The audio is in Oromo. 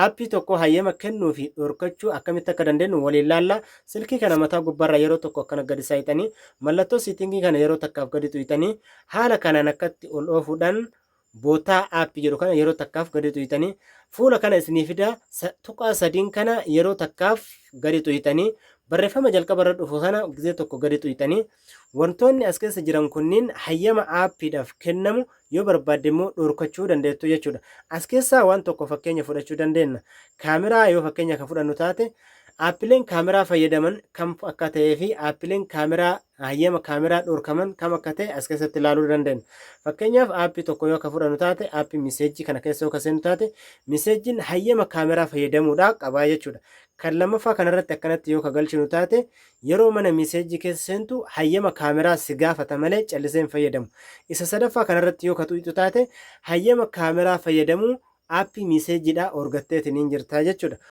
aappii tokko hayyama kennuu fi dhorkachuu akkamitti akka dandeenyu waliin laalla. Silkii kana mataa gubbaarra yeroo tokko akkana gadi saayitanii mallattoo siitingii kana yeroo takkaaf gadi tuyitanii haala kanaan akkatti ol oofuudhaan bootaa aappii jedhu kana yeroo takkaaf gadi tuyitanii fuula kana isinii fida tuqaa sadiin kana yeroo takkaaf gadi tuyitanii barreeffama jalqaba irra dhufu kana gisee tokko gadi tuyitanii wantoonni as keessa jiran kunniin hayyama aappiidhaaf kennamu yoo barbaadde immoo dhorkachuu dandeettu jechuudha. As keessaa waan tokko fakkeenya fudhachuu dandeenya. Kaameraa yoo fakkeenya kan fudhannu taate aappileen kaameraa fayyadaman kam akka ta'ee fi aappileen kaameraa hayyama kaameraa dhorkaman kam akka ta'e as keessatti ilaaluu dandeenya. Fakkeenyaaf aappii tokko yoo ka fudhannu taate aappii miseejii kana keessa yoo ka seennu taate miseejiin hayyama kaameraa fayyadamuudhaa qabaa jechuudha. Kan lammaffaa kanarratti akkanatti yoo ka galchinu taate yeroo mana miseejii keessa seentu hayyama kaameraa si gaafata malee callisee hin fayyadamu. Isa sadaffaa kanarratti yoo ka tuqxu taate hayyama kaameraa fayyadamuu aappii miseejiidhaa orgatteetiin hin jirtaa jechuudha.